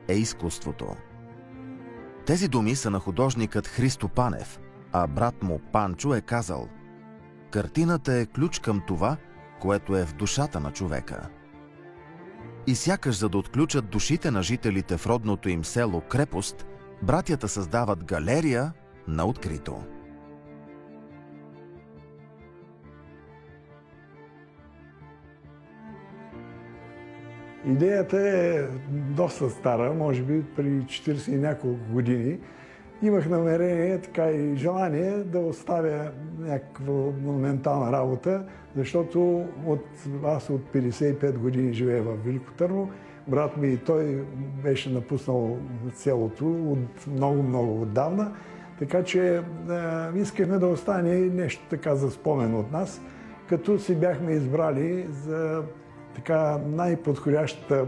е изкуството. Тези думи са на художникът Христо Панев, а брат му Панчо е казал: картината е ключ към това, което е в душата на човека. И сякаш за да отключат душите на жителите в родното им село Крепост, братята създават галерия на открито. Идеята е доста стара, може би при 40 и няколко години. Имах намерение, така и желание да оставя някаква монументална работа, защото аз от 55 години живея в Велико Търново. Брат ми и той беше напуснал селото от много отдавна, така че искахме да остане нещо така за спомен от нас, като си бяхме избрали за така най-подходящата,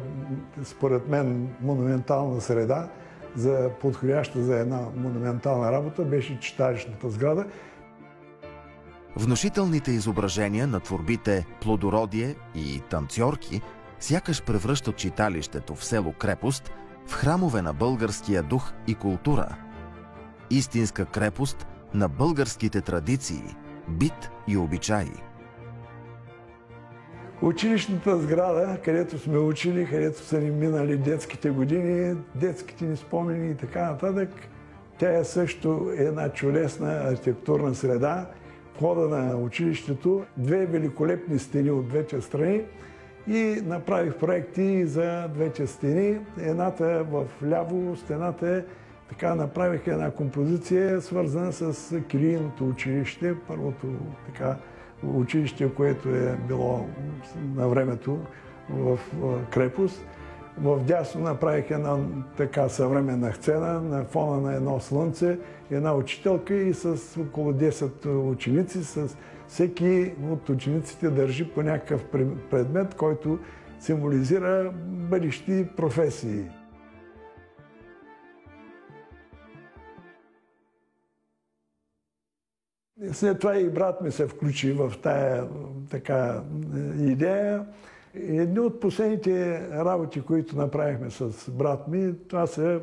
според мен, монументална среда, подходяща за една монументална работа, беше читалищната сграда. Внушителните изображения на творбите Плодородие и Танцьорки сякаш превръщат читалището в село Крепост в храмове на българския дух и култура. Истинска крепост на българските традиции, бит и обичаи. Училищната сграда, където сме учили, където са ни минали детските години, детските ни спомени и така нататък, тя е също една чудесна архитектурна среда. Входа на училището, две великолепни стени от двете страни и направих проекти за двете стени. Едната в ляво, стената е така, направих една композиция, свързана с кирийното училище, първото така училище, което е било на времето в Крепост. В дясно направих една така съвременна сцена на фона на едно слънце, една учителка и с около 10 ученици. Всеки от учениците държи по някакъв предмет, който символизира бъдещи професии. След това и брат ми се включи в тая така идея. Едни от последните работи, които направихме с брат ми, това са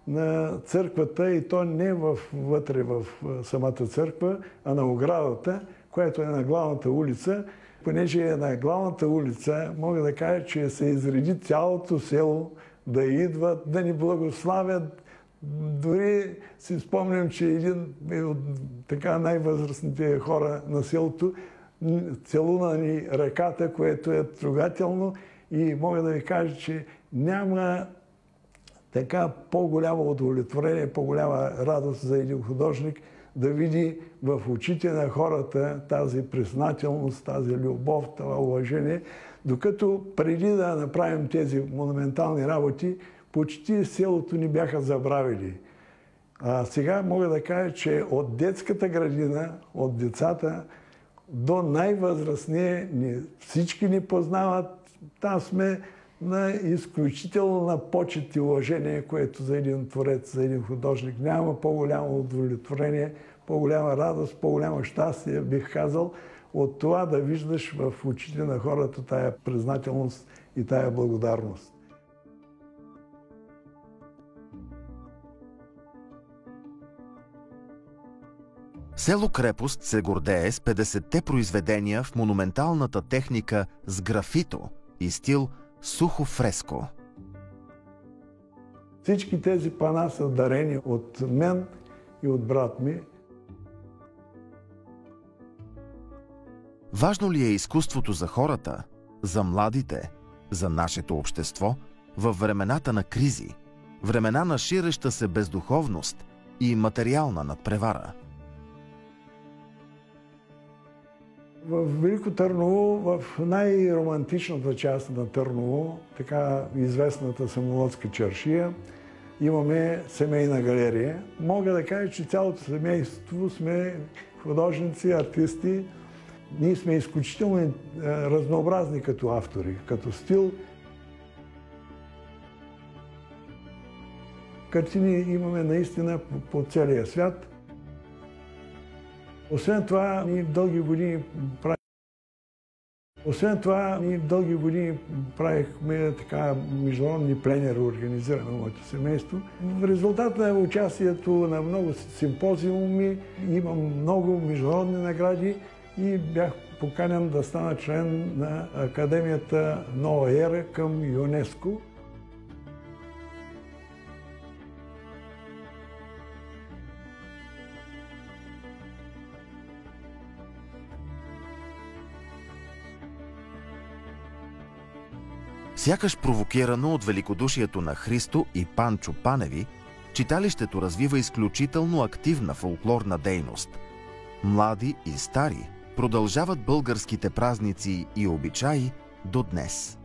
на църквата, и то не вътре в самата църква, а на оградата, която е на главната улица. Понеже е на главната улица, мога да кажа, че се изреди цялото село да идват, да ни благославят. Дори си спомням, че един от така най-възрастните хора на селото целуна ни ръката, което е трогателно, и мога да ви кажа, че няма така по-голямо удовлетворение, по-голяма радост за един художник да види в очите на хората тази признателност, тази любов, това уважение. Докато преди да направим тези монументални работи, почти селото ни бяха забравили. А сега мога да кажа, че от детската градина, от децата до най-възрастния, всички ни познават. Там сме на изключително на почет и уважение, което за един творец, за един художник няма по-голямо удовлетворение, по-голяма радост, по-голямо щастие, бих казал, от това да виждаш в очите на хората тая признателност и тая благодарност. Село Крепост се гордее с 50-те произведения в монументалната техника с графито и стил сухо фреско. Всички тези пана са дарени от мен и от брат ми. Важно ли е изкуството за хората, за младите, за нашето общество във времената на кризи, времена на ширеща се бездуховност и материална надпревара? В Велико Търново, в най-романтичната част на Търново, така известната Самолътска чаршия, имаме семейна галерия. Мога да кажа, че цялото семейство сме художници, артисти. Ние сме изключително разнообразни като автори, като стил. Картини имаме наистина по целия свят. Освен това, ние дълги години правим Освен това, ние дълги години правихме така международни пленери, организираме моето семейство. В резултат на участието на много симпозиуми имам много международни награди и бях поканен да стана член на Академията Нова ера към ЮНЕСКО. Сякаш провокирано от великодушието на Христо и Панчо Паневи, читалището развива изключително активна фолклорна дейност. Млади и стари продължават българските празници и обичаи до днес.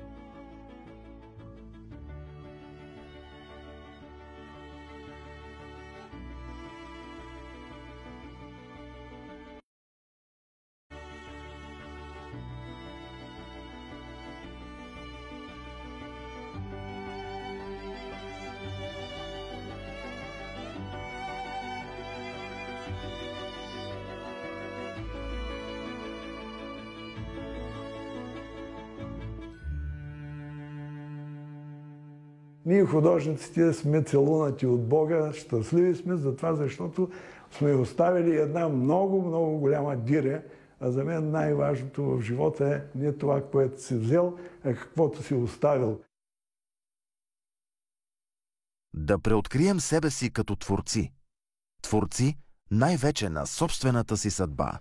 Ние художниците сме целунати от Бога, щастливи сме за това, защото сме оставили една много, много голяма диря. А за мен най-важното в живота е не това, което си взел, а каквото си оставил. Да преоткрием себе си като творци. Творци най-вече на собствената си съдба.